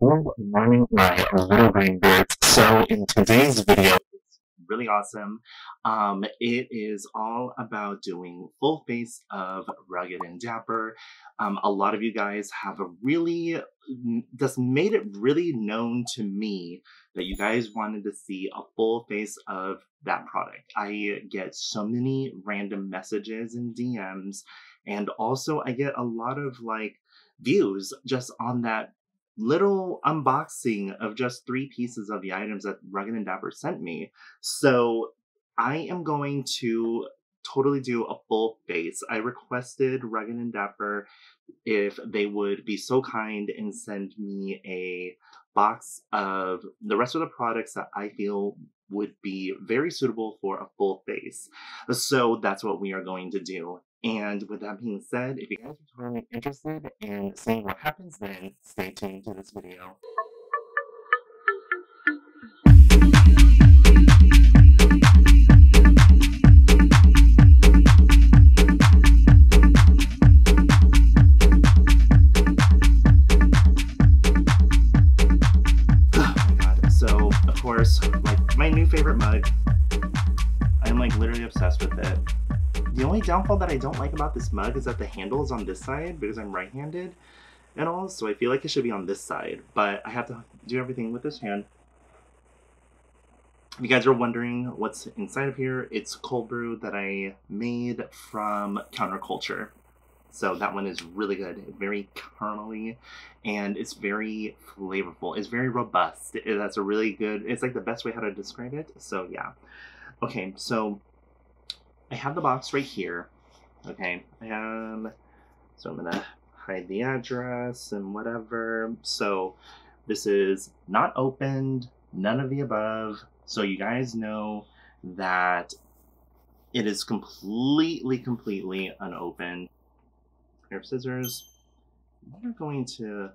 Good morning, my little green birds. So in today's video, it's really awesome. It is all about doing full face of Rugged and Dapper. A lot of you guys have just made it really known to me that you guys wanted to see a full face of that product. I get so many random messages and DMs, and also I get a lot of views just on that little unboxing of just 3 pieces of the items that Rugged and Dapper sent me. So I am going to totally do a full face. I requested Rugged and Dapper if they would be so kind and send me a box of the rest of the products that I feel would be very suitable for a full face. So that's what we are going to do. And with that being said, if you guys are really interested in seeing what happens then, stay tuned to this video. So, of course, my new favorite mug. I'm literally obsessed with it. The only downfall that I don't like about this mug is that the handle is on this side because I'm right-handed and all, so I feel like it should be on this side, but I have to do everything with this hand. If you guys are wondering what's inside of here, it's cold brew that I made from Counterculture. So that one is really good, very caramely, and it's very flavorful. It's very robust. That's a really good, it's like the best way how to describe it. So yeah. Okay, so I have the box right here. Okay, so I'm gonna hide the address and whatever. So this is not opened, none of the above. So you guys know that it is completely unopened. Pair of scissors. We're going to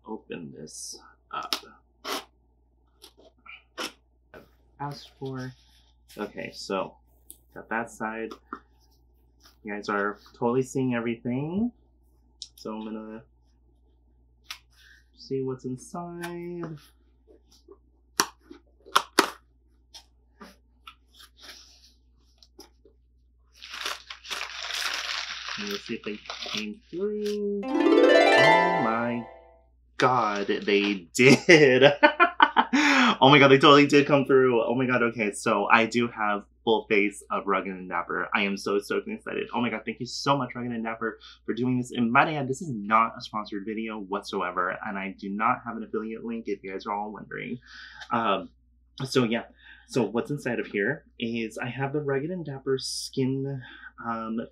open this up. I've asked for. Okay, so got that side. You guys are totally seeing everything. So I'm gonna see what's inside. Let's see if they came through. Oh my god, they did! Oh my god, they totally did come through. Oh my god, okay, so I do have full face of Rugged and Dapper. I am so stoked and excited. Oh my god, thank you so much, Rugged and Dapper, for doing this. And might I add, this is not a sponsored video whatsoever, and I do not have an affiliate link if you guys are all wondering. So yeah, so what's inside of here is I have the Rugged and Dapper Skin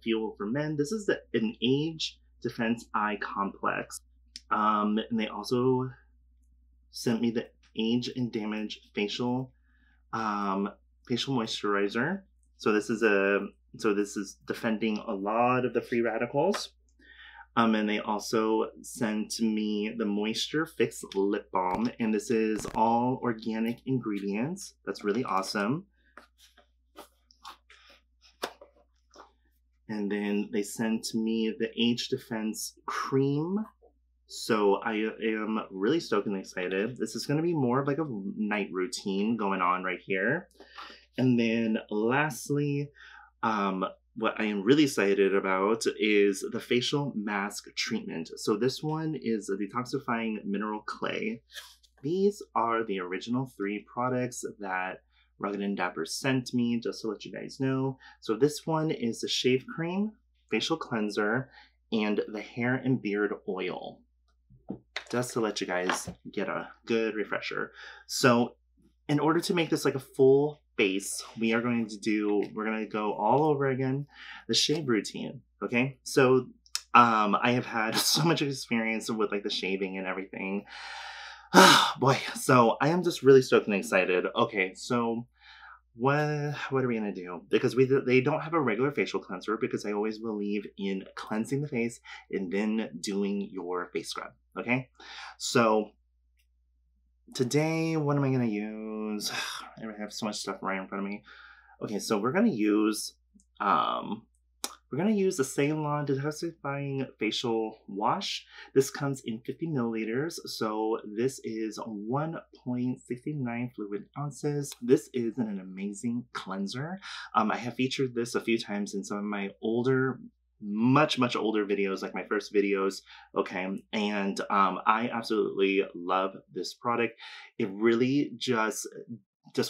Fuel for Men. This is an Age Defense Eye Complex. And they also sent me the Age and Damage facial moisturizer. So this is defending a lot of the free radicals. And they also sent me the Moisture Fix Lip Balm, and this is all organic ingredients. That's really awesome. And then they sent me the Age Defense Cream. So I am really stoked and excited. This is going to be more of a night routine going on right here. And then lastly, what I am really excited about is the facial mask treatment. So this one is a detoxifying mineral clay. These are the original 3 products that Rugged and Dapper sent me, just to let you guys know. So this one is the shave cream, facial cleanser, and the hair and beard oil. Just to let you guys get a good refresher. So in order to make this like a full face, we're going to go all over again the shave routine. Okay, so I have had so much experience with the shaving and everything. Boy, so I am just really stoked and excited. Okay, so what are we gonna do? Because they don't have a regular facial cleanser, because I always believe in cleansing the face and then doing your face scrub. Okay, so today, what am I gonna use? I have so much stuff right in front of me. Okay, so we're gonna use we're going to use the Ceylon Detoxifying Facial Wash. This comes in 50 milliliters, so this is 1.69 fluid ounces. This is an amazing cleanser. I have featured this a few times in some of my older, much older videos, like my first videos, okay? And I absolutely love this product. It really just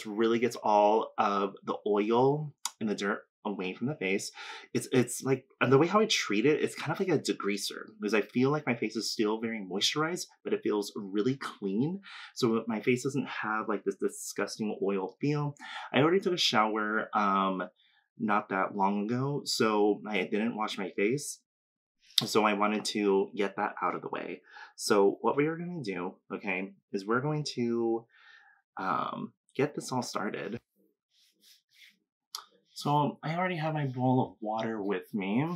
really gets all of the oil and the dirt away from the face. It's like, and the way how I treat it, it's kind of like a degreaser, because I feel like my face is still very moisturized, but it feels really clean. So my face doesn't have like this disgusting oil feel. I already took a shower not that long ago, so I didn't wash my face. So I wanted to get that out of the way. So what we are going to do, okay, is we're going to get this all started. So I already have my bowl of water with me.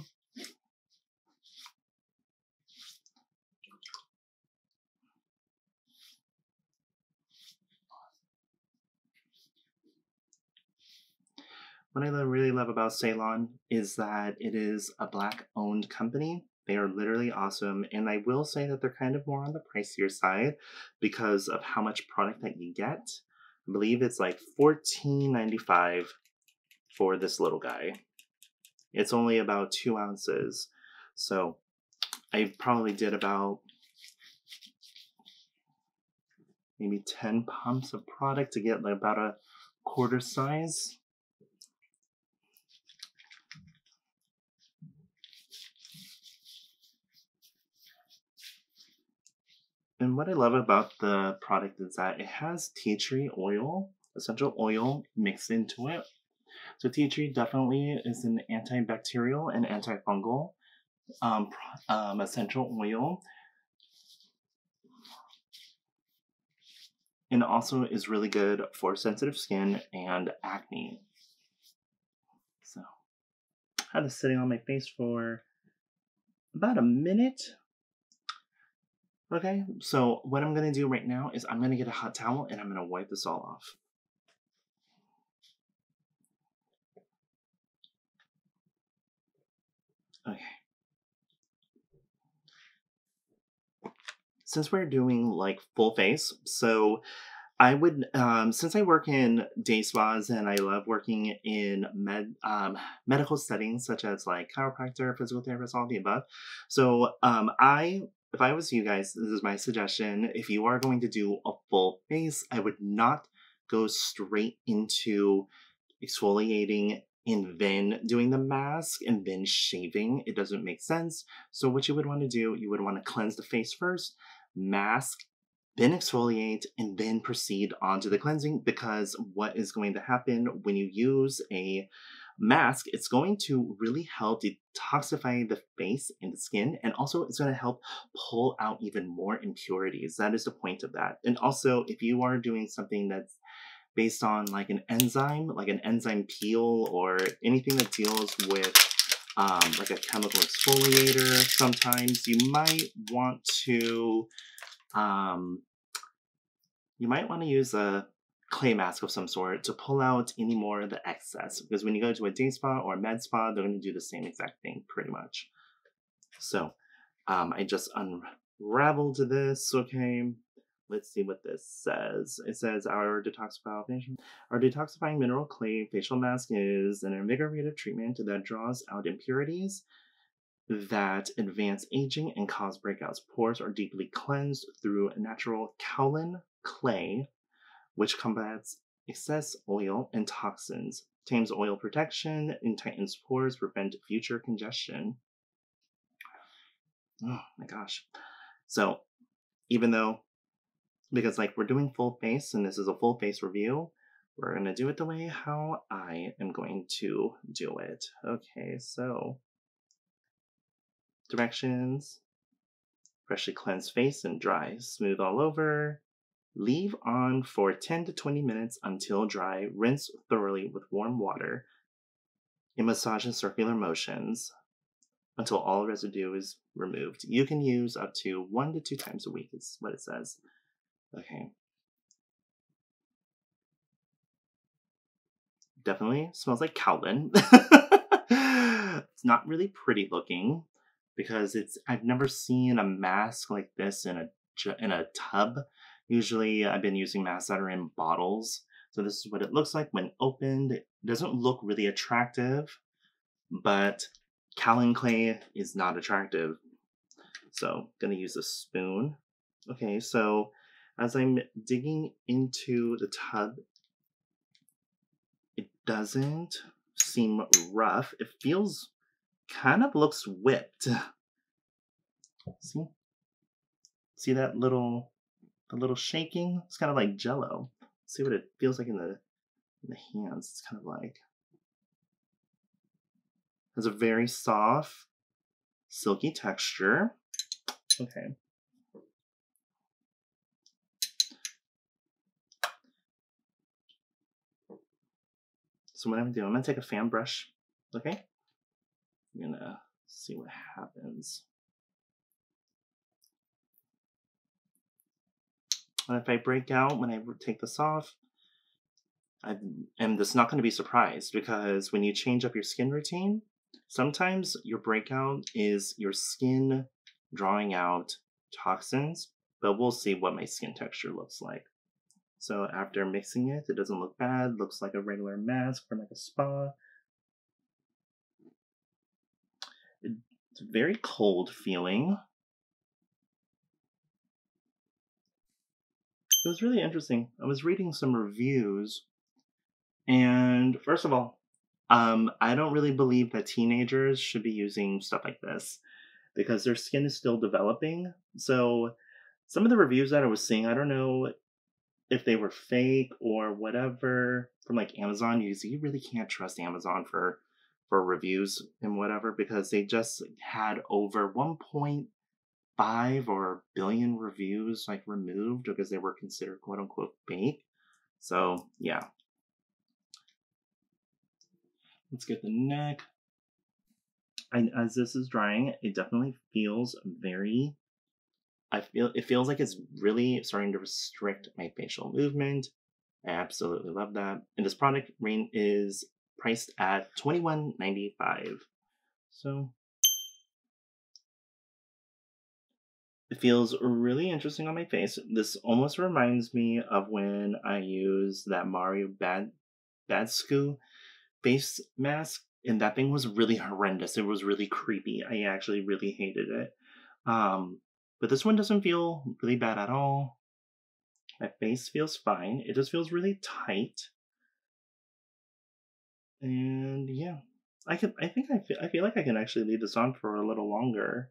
What I really love about Ceylon is that it is a Black-owned company. They are literally awesome, and I will say that they're kind of more on the pricier side because of how much product that you get. I believe it's like $14.95 for this little guy. It's only about 2 ounces, so I probably did about maybe 10 pumps of product to get like about a quarter size. And what I love about the product is that it has tea tree oil, essential oil, mixed into it. So tea tree definitely is an antibacterial and antifungal essential oil. And also is really good for sensitive skin and acne. So I had this sitting on my face for about a minute. Okay, so what I'm going to do right now is I'm going to get a hot towel and I'm going to wipe this all off. Okay. Since we're doing like full face, so I would, since I work in day spas and I love working in medical settings such as like chiropractor, physical therapist, all the above. So if I was you guys, this is my suggestion. If you are going to do a full face, I would not go straight into exfoliating and then doing the mask and then shaving. It doesn't make sense. So what you would want to do, you would want to cleanse the face first, mask, then exfoliate, and then proceed on to the cleansing, because what is going to happen when you use a mask, it's going to really help detoxify the face and the skin, and also it's going to help pull out even more impurities. That is the point of that. And also, if you are doing something that's based on like an enzyme peel, or anything that deals with like a chemical exfoliator, sometimes you might want to use a clay mask of some sort to pull out any more of the excess, because when you go to a day spa or a med spa, they're going to do the same exact thing pretty much. So I just unraveled this. Okay, let's see what this says. It says our detoxifying mineral clay facial mask is an invigorative treatment that draws out impurities that advance aging and cause breakouts. Pores are deeply cleansed through natural kaolin clay, which combats excess oil and toxins, tames oil protection, and tightens pores, prevent future congestion. Oh my gosh. So even though, because like we're doing full face and this is a full face review, we're going to do it the way how I am going to do it. Okay, so directions: freshly cleansed face and dry, smooth all over. Leave on for 10 to 20 minutes until dry. Rinse thoroughly with warm water and massage in circular motions until all residue is removed. You can use up to 1 to 2 times a week is what it says. Okay. Definitely smells like kaolin. It's not really pretty looking because I've never seen a mask like this in a tub. Usually I've been using masks that are in bottles. So this is what it looks like when opened. It doesn't look really attractive, but Callan clay is not attractive. So I'm gonna use a spoon. Okay, so as I'm digging into the tub, it doesn't seem rough. It feels, kind of looks whipped. See? See that the little shaking? It's kind of like Jello. See what it feels like in the hands. It's kind of like, has a very soft, silky texture. Okay. So what I'm gonna do, I'm gonna take a fan brush. Okay. I'm gonna see what happens. And if I break out when I take this off, I'm just not going to be surprised, because when you change up your skin routine, sometimes your breakout is your skin drawing out toxins, but we'll see what my skin texture looks like. So after mixing it, it doesn't look bad. It looks like a regular mask from like a spa. It's very cold feeling. It was really interesting. I was reading some reviews, and first of all, I don't really believe that teenagers should be using stuff like this because their skin is still developing. So some of the reviews that I was seeing, I don't know if they were fake or whatever, from like Amazon. You really can't trust Amazon for reviews and whatever, because they just had over 1.5 or billion reviews like removed because they were considered quote unquote fake. So yeah. Let's get the neck. And as this is drying, it definitely feels very, it feels like it's really starting to restrict my facial movement. I absolutely love that. And this product range is priced at $21.95. So it feels really interesting on my face. This almost reminds me of when I used that Mario Badsku face mask, and that thing was really horrendous. It was really creepy. I actually really hated it. But this one doesn't feel really bad at all. My face feels fine. It just feels really tight. And yeah, I feel like I can actually leave this on for a little longer.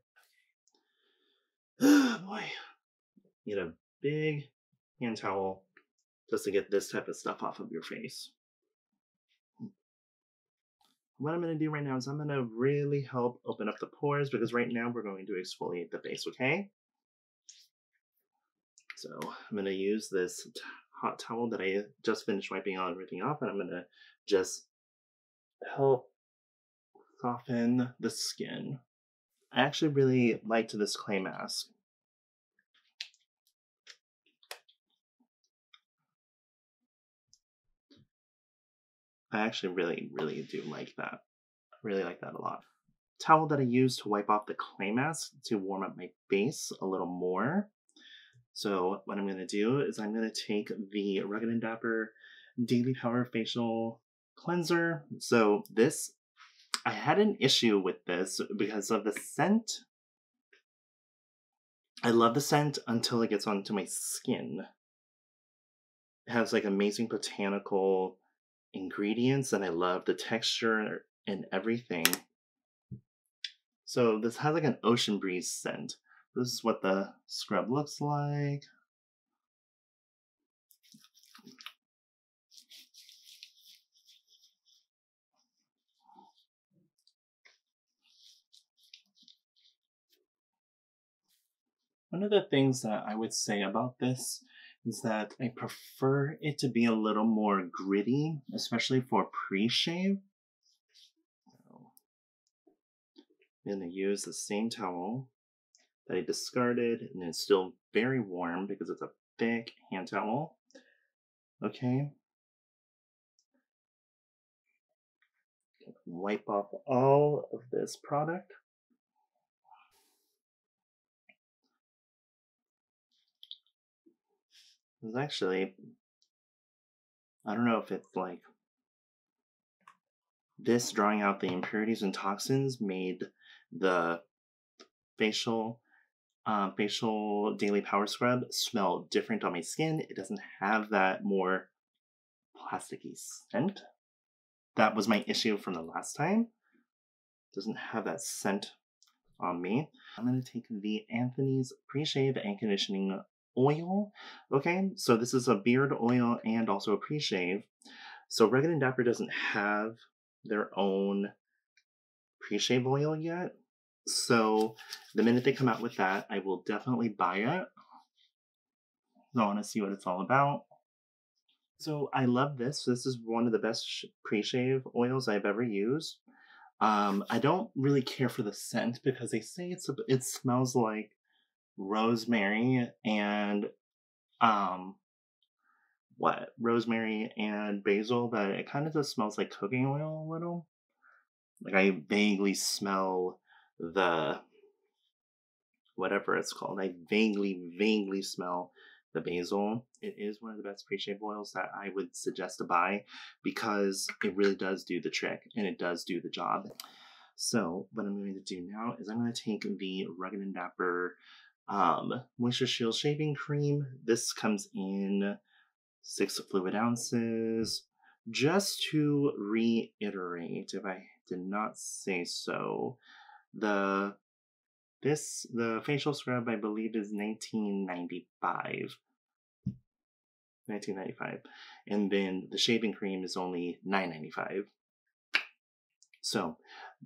Boy, need a big hand towel just to get this type of stuff off of your face. What I'm going to do right now is I'm going to really help open up the pores, because right now we're going to exfoliate the face, okay? So I'm going to use this hot towel that I just finished wiping everything off, and I'm going to just help soften the skin. I actually really liked this clay mask. I actually really do like that. I really like that a lot. Towel that I use to wipe off the clay mask to warm up my face a little more. So what I'm going to do is I'm going to take the Rugged & Dapper Daily Power Facial Cleanser. So this, I had an issue with this because of the scent. I love the scent until it gets onto my skin. It has like amazing botanical ingredients, and I love the texture and everything. So this has like an ocean breeze scent. This is what the scrub looks like. One of the things that I would say about this is that I prefer it to be a little more gritty, especially for pre-shave. So I'm going to use the same towel that I discarded, and it's still very warm because it's a thick hand towel. Okay. Wipe off all of this product. It's actually, I don't know if it's like this drawing out the impurities and toxins made the facial daily power scrub smell different on my skin. It doesn't have that more plasticky scent. That was my issue from the last time. It doesn't have that scent on me. I'm going to take the Anthony's Pre-Shave and Conditioning Oil. Okay, so this is a beard oil and also a pre-shave. So Rugged and Dapper doesn't have their own pre-shave oil yet. So the minute they come out with that, I will definitely buy it. I want to see what it's all about. So I love this. This is one of the best pre-shave oils I've ever used. I don't really care for the scent because they say it smells like rosemary and rosemary and basil, but it kind of just smells like cooking oil a little. Like I vaguely smell the whatever it's called. I vaguely smell the basil. It is one of the best pre-shave oils that I would suggest to buy because it really does do the trick and it does do the job. So what I'm going to do now is I'm going to take the Rugged and Dapper Moisture Shield Shaving Cream. This comes in 6 fluid ounces. Just to reiterate, if I did not say so, the facial scrub I believe is $19.95, and then the shaving cream is only $9.95. So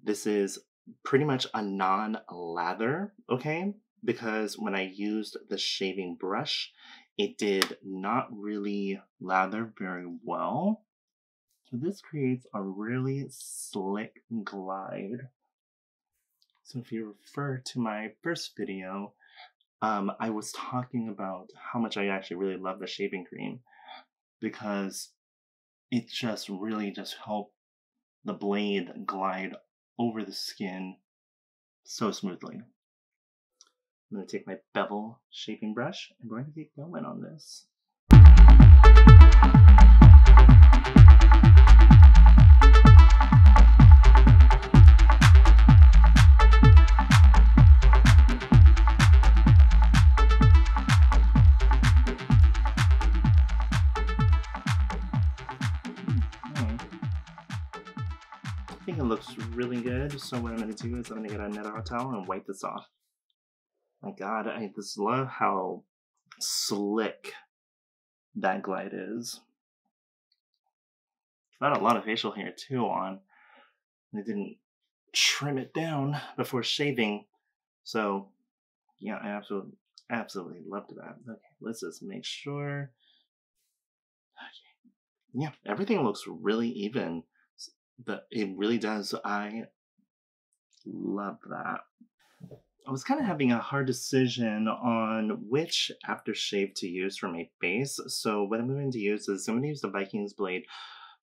this is pretty much a non-lather, okay? Because when I used the shaving brush, it did not really lather very well. So this creates a really slick glide. So if you refer to my first video, I was talking about how much I actually really love the shaving cream because it just really just helped the blade glide over the skin so smoothly. I'm going to take my bevel shaping brush. I'm going to get going on this. I think it looks really good. So what I'm going to do is I'm going to get a net towel and wipe this off. My God, I just love how slick that glide is. Got a lot of facial hair too on. I didn't trim it down before shaving. So yeah, I absolutely loved that. Okay, let's just make sure. Okay. Yeah, everything looks really even. It really does. I love that. I was kind of having a hard decision on which aftershave to use for my face. So what I'm going to use is I'm going to use the Vikings Blade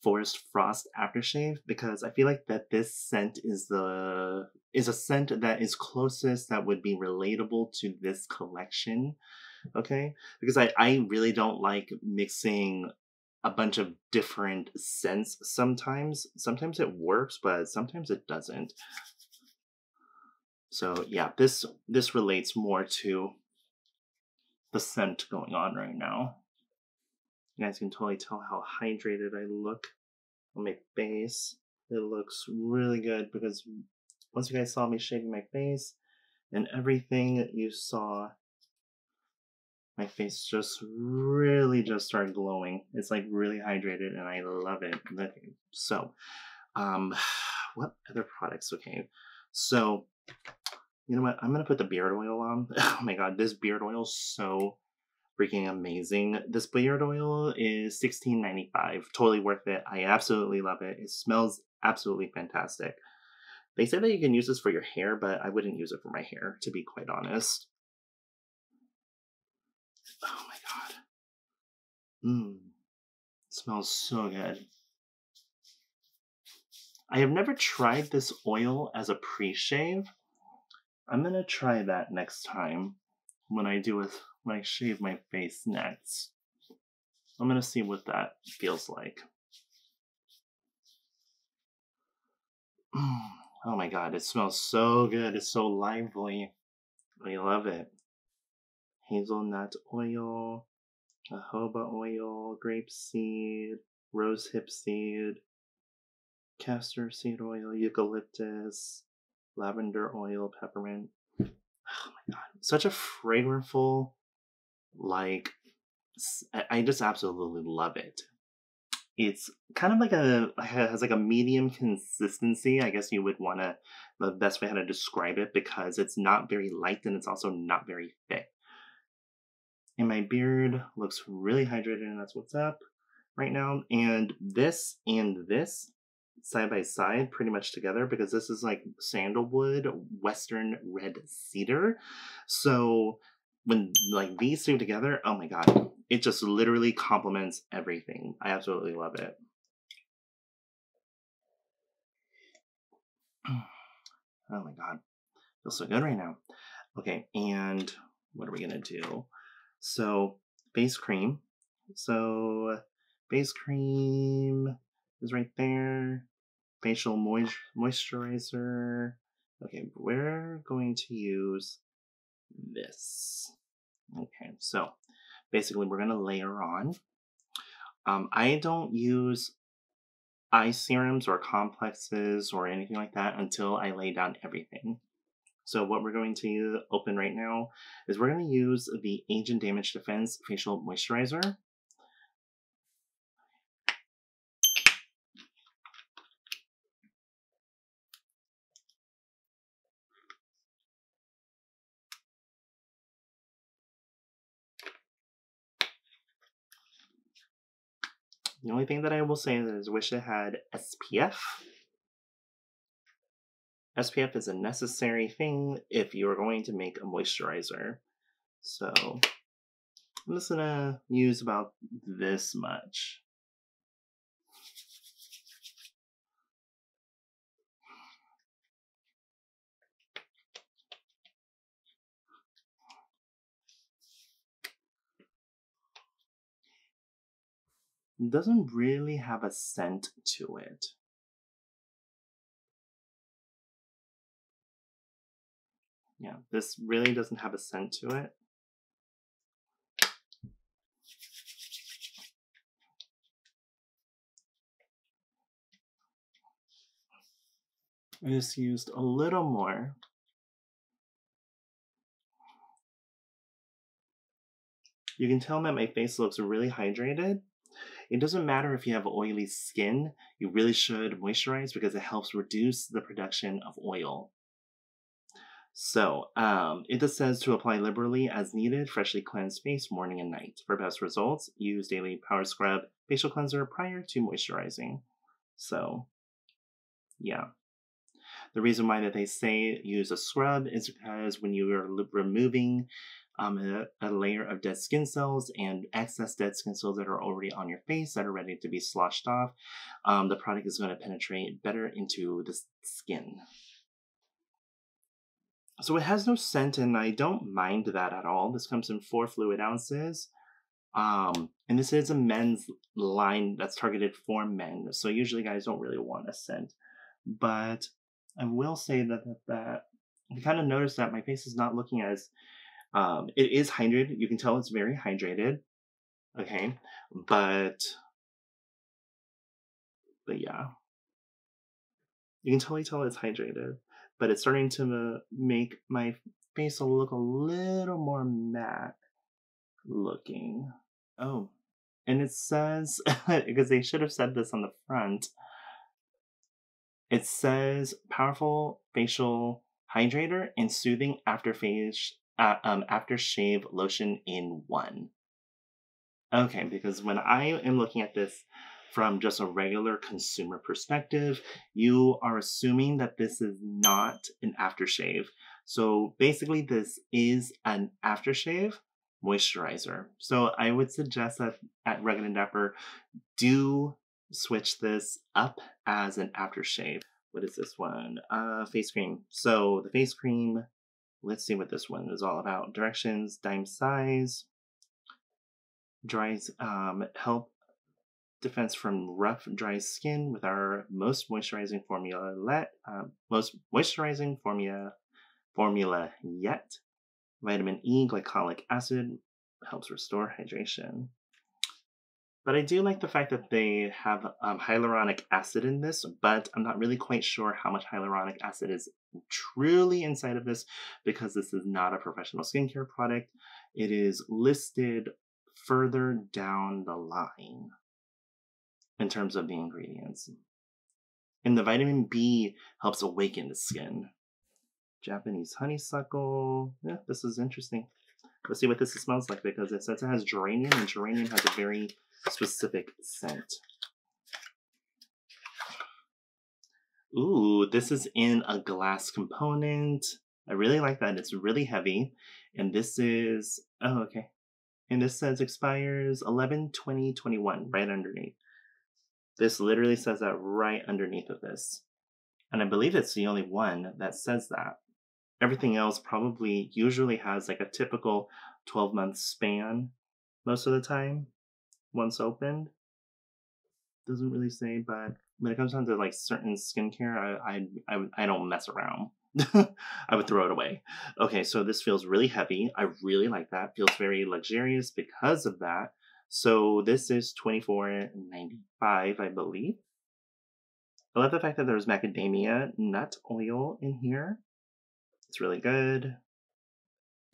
Forest Frost aftershave because I feel like that this scent is a scent that is closest, that would be relatable to this collection. Okay, because I really don't like mixing a bunch of different scents. Sometimes it works, but sometimes it doesn't. So yeah, this relates more to the scent going on right now. You guys can totally tell how hydrated I look on my face. It looks really good because once you guys saw me shaving my face and everything, you saw my face just really just started glowing. It's like really hydrated and I love it. Okay, so what other products? Okay, so you know what? I'm gonna put the beard oil on. Oh my God, this beard oil is so freaking amazing. This beard oil is $16.95. Totally worth it. I absolutely love it. It smells absolutely fantastic. They say that you can use this for your hair, but I wouldn't use it for my hair, to be quite honest. Oh my God. It smells so good. I have never tried this oil as a pre-shave. I'm gonna try that next time when I shave my face next. I'm gonna see what that feels like. Oh my god, it smells so good. It's so lively. I love it. Hazelnut oil, jojoba oil, grapeseed, rosehip seed, castor seed oil, eucalyptus, lavender oil, peppermint. Oh my god, such a fragrantful, like, I just absolutely love it. It's kind of like has like a medium consistency. I guess you would want to, the best way how to describe it, because it's not very light and it's also not very thick. And my beard looks really hydrated, and that's what's up right now. And this side by side pretty much together, because this is like sandalwood, western red cedar. So when like these two together, oh my god, it just literally complements everything. I absolutely love it. Oh my god, feels so good right now. Okay, and what are we gonna do? So face cream. So face cream is right there. Facial moisturizer. Okay, we're going to use this. Okay, so basically we're gonna layer on. I don't use eye serums or complexes or anything like that until I lay down everything. So what we're going to open right now is we're going to use the Age and Damage Defense Facial Moisturizer. The only thing that I will say is I wish it had SPF. SPF is a necessary thing if you're going to make a moisturizer. So I'm just gonna use about this much. It doesn't really have a scent to it. Yeah, this really doesn't have a scent to it. I just used a little more. You can tell that my face looks really hydrated. It doesn't matter if you have oily skin, you really should moisturize because it helps reduce the production of oil. So, it just says to apply liberally as needed, freshly cleansed face morning and night. For best results, use daily power scrub facial cleanser prior to moisturizing. So, yeah. The reason why that they say use a scrub is because when you are removing a layer of dead skin cells and excess dead skin cells that are already on your face that are ready to be sloshed off, the product is going to penetrate better into the skin. So it has no scent, and I don't mind that at all. This comes in 4 fluid ounces. And this is a men's line that's targeted for men. So usually guys don't really want a scent. But I will say that I kind of noticed that my face is not looking as, it is hydrated. You can tell it's very hydrated. Okay. But yeah. You can totally tell it's hydrated. But it's starting to make my face look a little more matte looking. Oh, and it says, because they should have said this on the front, it says powerful facial hydrator and soothing aftershave lotion in one. Okay, because when I am looking at this from just a regular consumer perspective, you are assuming that this is not an aftershave. So basically this is an aftershave moisturizer. So I would suggest that at Rugged and Dapper, do switch this up as an aftershave. What is this one? Face cream. So the face cream, let's see what this one is all about. Directions, dime size, dries, help defense from rough, dry skin with our most moisturizing formula yet. Vitamin E glycolic acid helps restore hydration. But I do like the fact that they have hyaluronic acid in this, but I'm not really quite sure how much hyaluronic acid is truly inside of this because this is not a professional skincare product. It is listed further down the line in terms of the ingredients. And the vitamin B helps awaken the skin. Japanese honeysuckle. Yeah, this is interesting. Let's see what this smells like because it says it has geranium, and geranium has a very specific scent. Ooh, this is in a glass component. I really like that. It's really heavy. And this is, oh, okay. And this says expires 11/20/21 right underneath. This literally says that right underneath of this. And I believe it's the only one that says that. Everything else probably usually has like a typical 12-month span most of the time once opened. Doesn't really say, but when it comes down to like certain skincare, I don't mess around. I would throw it away. Okay, so this feels really heavy. I really like that. Feels very luxurious because of that. So this is $24.95, I believe. I love the fact that there's macadamia nut oil in here. It's really good.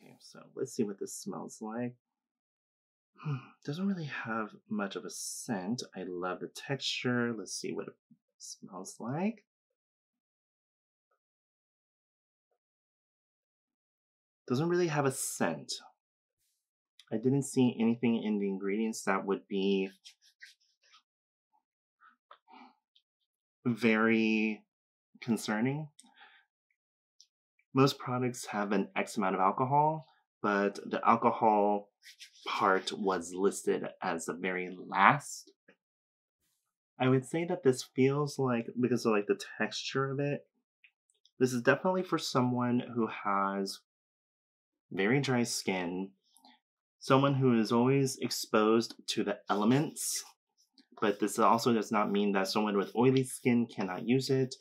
Okay, so let's see what this smells like. Doesn't really have much of a scent. I love the texture. Let's see what it smells like. Doesn't really have a scent. I didn't see anything in the ingredients that would be very concerning. Most products have an X amount of alcohol, but the alcohol part was listed as the very last. I would say that this feels like, because of like the texture of it, this is definitely for someone who has very dry skin, someone who is always exposed to the elements, but this also does not mean that someone with oily skin cannot use it,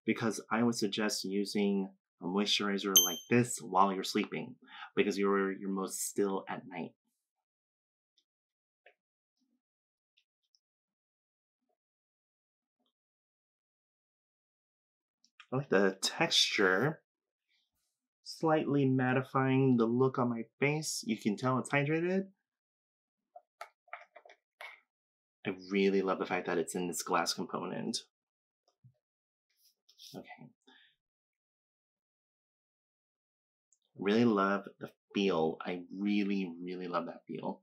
because I would suggest using a moisturizer like this while you're sleeping, because you're most still at night. I like the texture. Slightly mattifying the look on my face. You can tell it's hydrated. I really love the fact that it's in this glass component. Okay. Really love the feel. I really, really love that feel.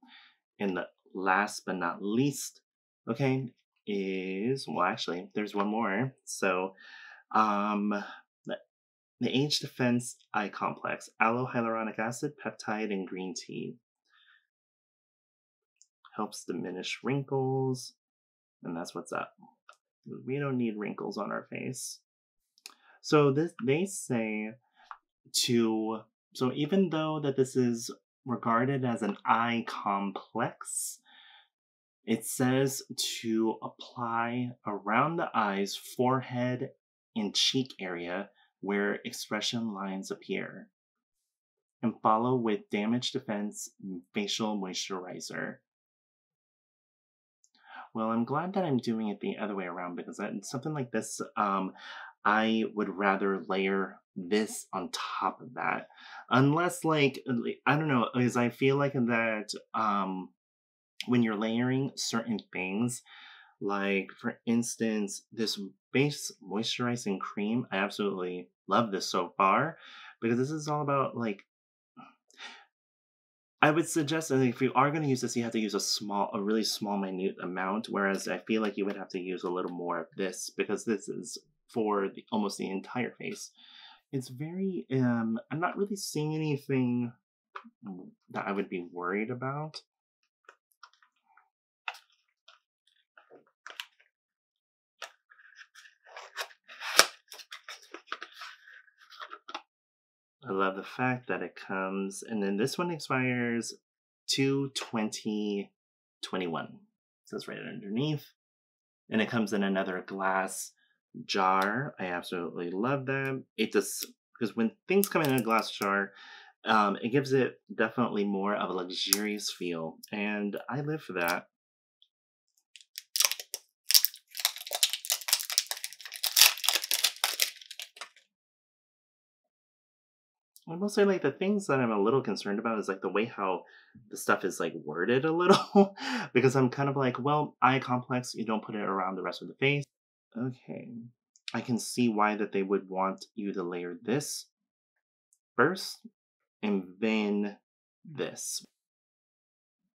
And the last but not least, okay, is, well, actually, there's one more. So, the Age Defense Eye Complex, aloe hyaluronic acid, peptide, and green tea. Helps diminish wrinkles, and that's what's up. We don't need wrinkles on our face. So they say so even though that this is regarded as an eye complex, it says to apply around the eyes, forehead, and cheek area where expression lines appear, and follow with Damage Defense Facial Moisturizer. Well, I'm glad that I'm doing it the other way around, because something like this, I would rather layer this on top of that. Unless, like, I don't know, because I feel like that when you're layering certain things, like, for instance, this base moisturizing cream, I absolutely love this so far, because this is all about, like, I would suggest that if you are going to use this, you have to use a really small, minute amount, whereas I feel like you would have to use a little more of this, because this is for almost the entire face. It's very, I'm not really seeing anything that I would be worried about. I love the fact that it comes, and then this one expires 2/20/21. It says right underneath. And it comes in another glass jar. I absolutely love them. It just, because when things come in a glass jar, it gives it definitely more of a luxurious feel, and I live for that. I will say, like, the things that I'm a little concerned about is like the way how the stuff is like worded a little, because I'm kind of like, well, eye complex, you don't put it around the rest of the face. Okay, I can see why that they would want you to layer this first and then this.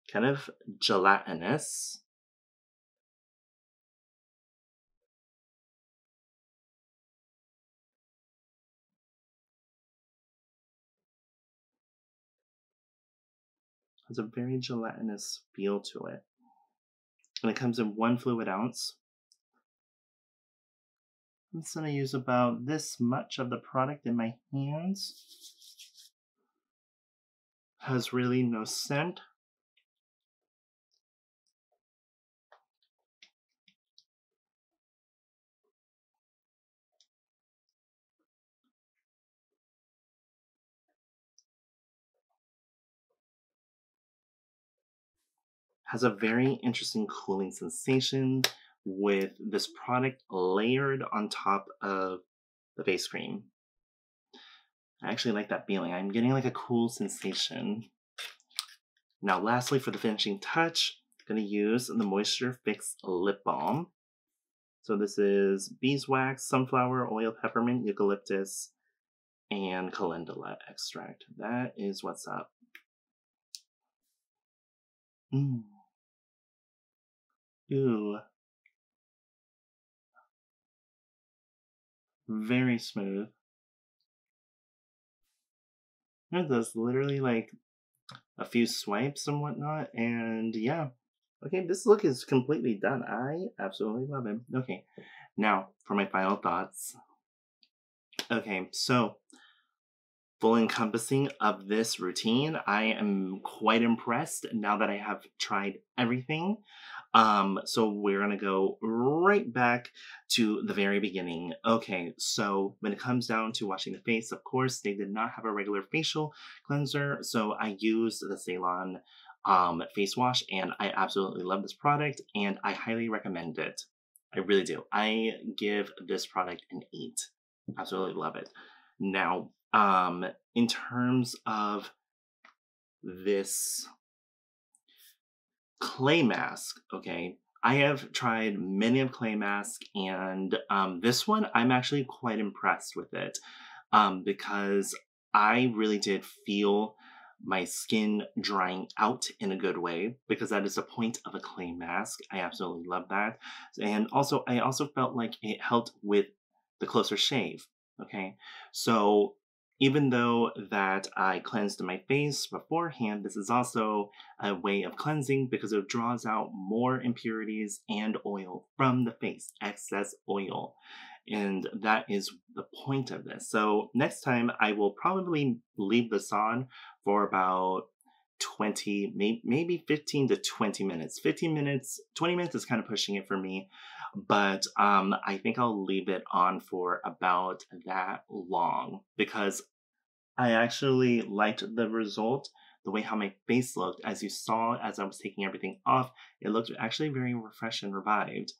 Kind of gelatinous. Has a very gelatinous feel to it. And it comes in 1 fluid ounce. I'm just going to use about this much of the product in my hands. Has really no scent. Has a very interesting cooling sensation with this product layered on top of the face cream. I actually like that feeling. I'm getting like a cool sensation. Now, lastly, for the finishing touch, I'm going to use the Moisture Fix Lip Balm. So this is beeswax, sunflower oil, peppermint, eucalyptus, and calendula extract. That is what's up. Ooh. Very smooth. It does literally like a few swipes and whatnot, and yeah. Okay, this look is completely done. I absolutely love it. Okay, now for my final thoughts. Okay, so full encompassing of this routine, I am quite impressed now that I have tried everything. So we're gonna go right back to the very beginning. Okay, so when it comes down to washing the face, of course, they did not have a regular facial cleanser, so I used the Ceylon face wash, and I absolutely love this product, and I highly recommend it. I really do. I give this product an 8. Absolutely love it. Now, in terms of this clay mask, okay, I have tried many of clay mask, and this one I'm actually quite impressed with it, because I really did feel my skin drying out in a good way, because that is the point of a clay mask. I absolutely love that. And also I also felt like it helped with the closer shave. Okay, so even though that I cleansed my face beforehand, this is also a way of cleansing because it draws out more impurities and oil from the face, excess oil. And that is the point of this. So next time I will probably leave this on for about 20, maybe 15 to 20 minutes. 15 minutes, 20 minutes is kind of pushing it for me. But I think I'll leave it on for about that long because I actually liked the result, the way how my face looked. As you saw, as I was taking everything off, it looked actually very refreshed and revived.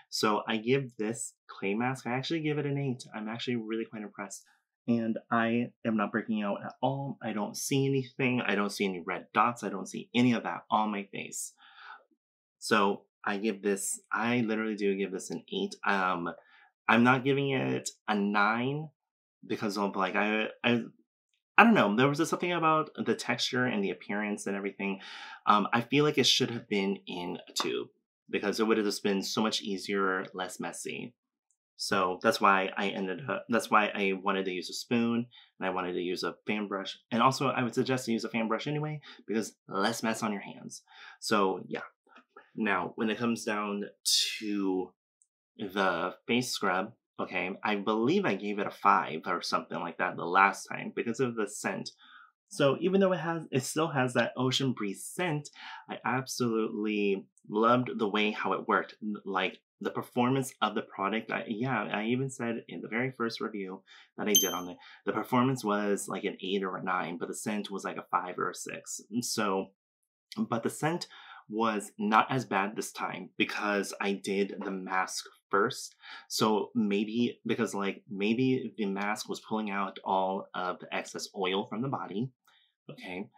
So I give this clay mask, I actually give it an 8. I'm actually really quite impressed. And I am not breaking out at all. I don't see anything. I don't see any red dots. I don't see any of that on my face. So I literally do give this an 8. I'm not giving it a 9 because of like, I don't know. There was just something about the texture and the appearance and everything. I feel like it should have been in a tube because it would have just been so much easier, less messy. So that's why that's why I wanted to use a spoon and I wanted to use a fan brush. And also I would suggest to use a fan brush anyway because less mess on your hands. So yeah. Now, when it comes down to the face scrub, Okay, I believe I gave it a 5 or something like that the last time because of the scent. So even though it still has that ocean breeze scent, I absolutely loved the way how it worked. Like the performance of the product. I even said in the very first review that I did on it, the performance was like an 8 or a 9, but the scent was like a 5 or a 6. So, but the scent was not as bad this time because I did the mask first. So maybe because like maybe the mask was pulling out all of the excess oil from the body. Okay,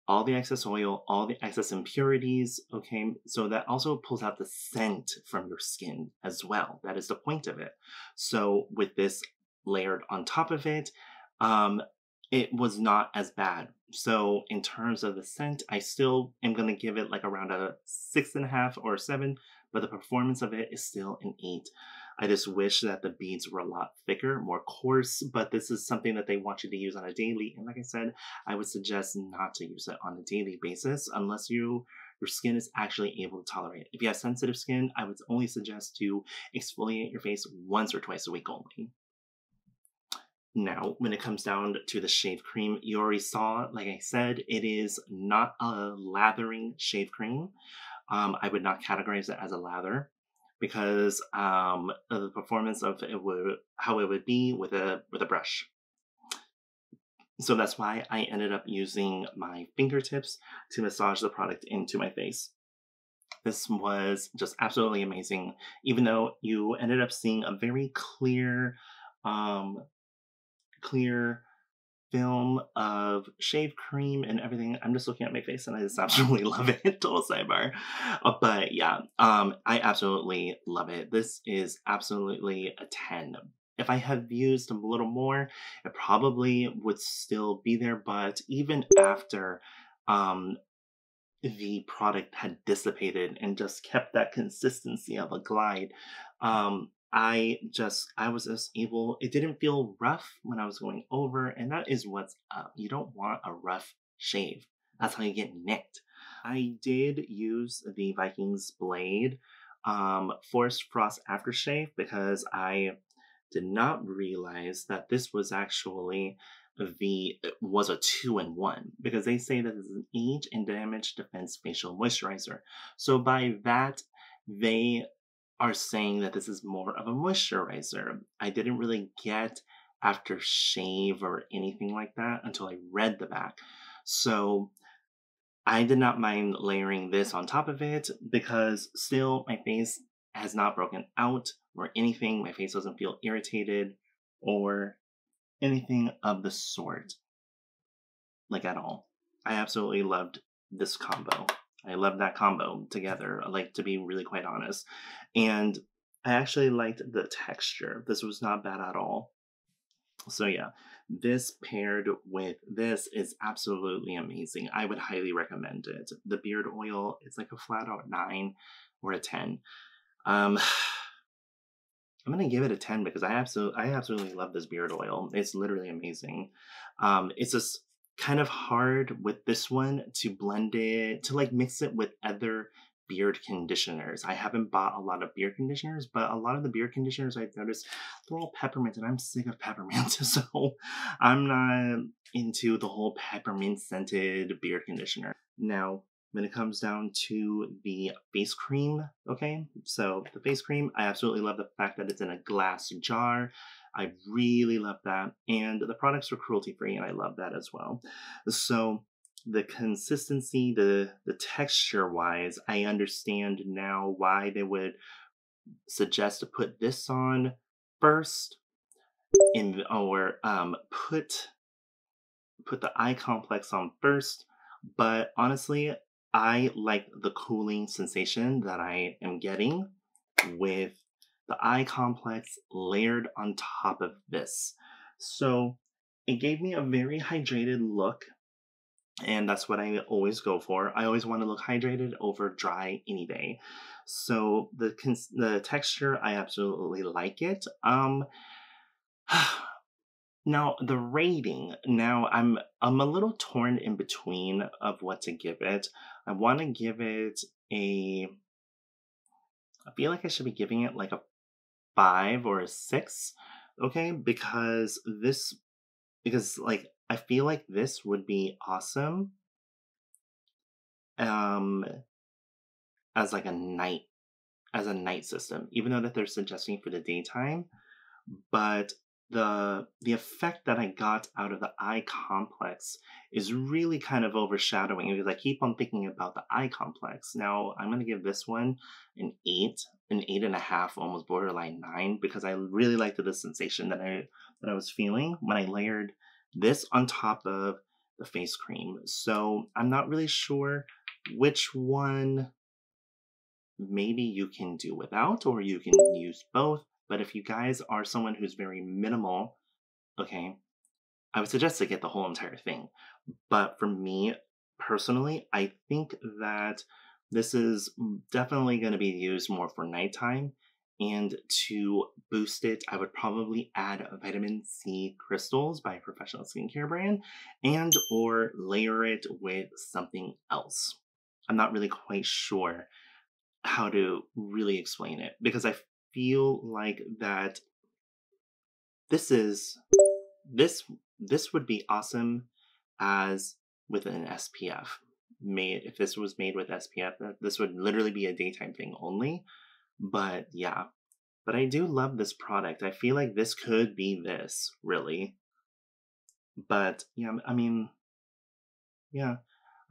all the excess oil, all the excess impurities. Okay, so that also pulls out the scent from your skin as well. That is the point of it. So with this layered on top of it, um it was not as bad. So in terms of the scent, I still am going to give it like around a 6.5 or 7, but the performance of it is still an 8. I just wish that the beads were a lot thicker, more coarse, but this is something that they want you to use on a daily. And like I said, I would suggest not to use it on a daily basis unless your skin is actually able to tolerate it. If you have sensitive skin, I would only suggest to exfoliate your face once or twice a week only. Now, when it comes down to the shave cream, you already saw, like I said, it is not a lathering shave cream. I would not categorize it as a lather because of the performance of how it would be with a brush. So that's why I ended up using my fingertips to massage the product into my face. This was just absolutely amazing, even though you ended up seeing a very um, clear film of shave cream and everything. I'm just looking at my face and I just absolutely love it. Total sidebar. But yeah, I absolutely love it. This is absolutely a 10. If I had used a little more, it probably would still be there. But even after um, the product had dissipated and just kept that consistency of a glide, I was just able, it didn't feel rough when I was going over, and that is what's up. You don't want a rough shave. That's how you get nicked. I did use the Vikings blade Forest Frost aftershave because I did not realize that this was actually was a 2-in-1 because they say that it's an age and damage defense facial moisturizer. So by that, they are saying that this is more of a moisturizer. I didn't really get aftershave or anything like that until I read the back. So I did not mind layering this on top of it because still my face has not broken out or anything. My face doesn't feel irritated or anything of the sort, like at all. I absolutely loved this combo. I loved that combo together, like to be really quite honest. And I actually liked the texture. This was not bad at all. So yeah, this paired with this is absolutely amazing. I would highly recommend it. The beard oil is like a flat out 9 or a 10. Um, I'm gonna give it a 10 because I absolutely love this beard oil. It's literally amazing. It's just kind of hard with this one to blend it, to like mix it with other beard conditioners. I haven't bought a lot of beard conditioners, but a lot of the beard conditioners I've noticed they're all peppermint, and I'm sick of peppermint, so I'm not into the whole peppermint scented beard conditioner. Now, when it comes down to the face cream, okay? So the face cream, I absolutely love the fact that it's in a glass jar. I really love that. And the products are cruelty free, and I love that as well. So the consistency, the texture wise, I understand now why they would suggest to put this on first in or put the eye complex on first. But honestly, I like the cooling sensation that I am getting with the eye complex layered on top of this. So it gave me a very hydrated look, and that's what I always go for. I always want to look hydrated over dry any day. So the texture, I absolutely like it. Now the rating. Now I'm a little torn in between of what to give it. I want to give it a. I feel like I should be giving it like a 5 or a 6, okay? Because like I feel like this would be awesome um as like a night system, even though that they're suggesting for the daytime. But the effect that I got out of the eye complex is really kind of overshadowing because I keep on thinking about the eye complex. Now I'm gonna give this one an 8.5, almost borderline 9, because I really liked the sensation that I was feeling when I layered this on top of the face cream. So I'm not really sure which one maybe you can do without, or you can use both. But if you guys are someone who's very minimal, okay, I would suggest to get the whole entire thing. But for me personally, I think that this is definitely going to be used more for nighttime. And to boost it, I would probably add vitamin C crystals by a professional skincare brand, and or layer it with something else. I'm not really quite sure how to really explain it, because I feel like that this would be awesome as with an SPF. If this was made with SPF, this would literally be a daytime thing only. But yeah, but I do love this product. I feel like this could be this, really. But yeah, I mean, yeah,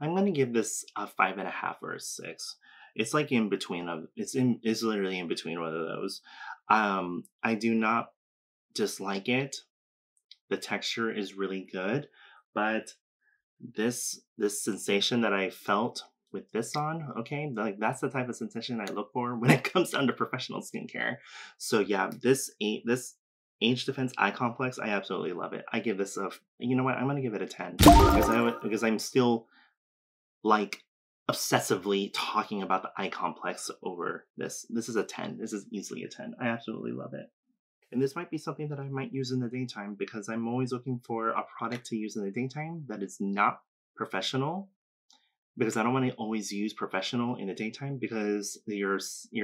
I'm gonna give this a 5.5 or a 6. It's like in between of it's literally in between one of those. I do not dislike it. The texture is really good, but this sensation that I felt with this on, okay, like that's the type of sensation I look for when it comes down to professional skincare. So yeah, this Age Defense Eye Complex, I absolutely love it. I give this you know what? I'm gonna give it a 10 because I'm still like obsessively talking about the eye complex over this. This is a 10. This is easily a 10. I absolutely love it. And this might be something that I might use in the daytime, because I'm always looking for a product to use in the daytime that is not professional, because I don't want to always use professional in the daytime because your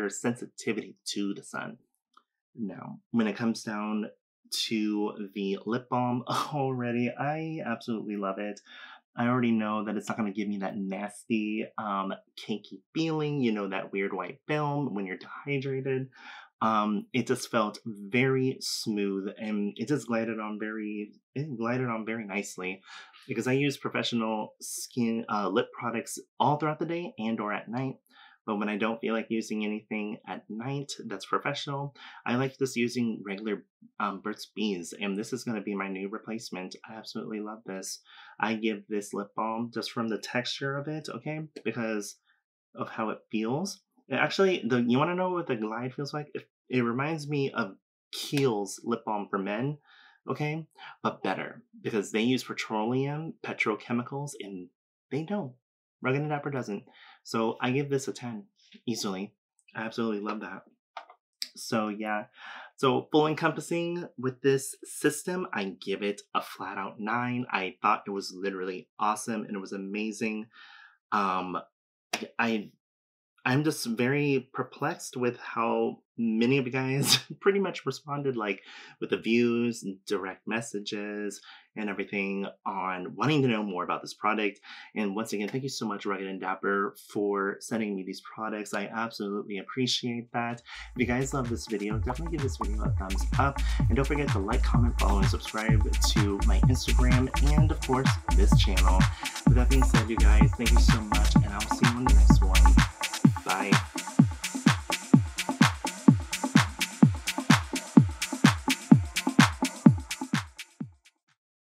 sensitivity to the sun. Now, when it comes down to the lip balm, already, I absolutely love it. I already know that it's not going to give me that nasty, cakey feeling, you know, that weird white film when you're dehydrated. It just felt very smooth, and it just glided on very nicely, because I use professional skin lip products all throughout the day and or at night. But when I don't feel like using anything at night that's professional, I like just using regular Burt's Bees, and this is going to be my new replacement. I absolutely love this. I give this lip balm just from the texture of it, okay, because of how it feels. Actually, you want to know what the glide feels like? It reminds me of Kiehl's lip balm for men, okay, but better, because they use petrochemicals, and they don't. Rugged Dapper doesn't. So I give this a 10 easily. I absolutely love that. So yeah, so full encompassing with this system, I give it a flat out 9. I thought it was literally awesome and it was amazing. I'm just very perplexed with how many of you guys pretty much responded, like with the views and direct messages and everything, on wanting to know more about this product. And once again, thank you so much, Rugged and Dapper, for sending me these products. I absolutely appreciate that. If you guys love this video, definitely give this video a thumbs up. And don't forget to like, comment, follow, and subscribe to my Instagram and, of course, this channel. With that being said, you guys, thank you so much, and I'll see you on the next one. Bye.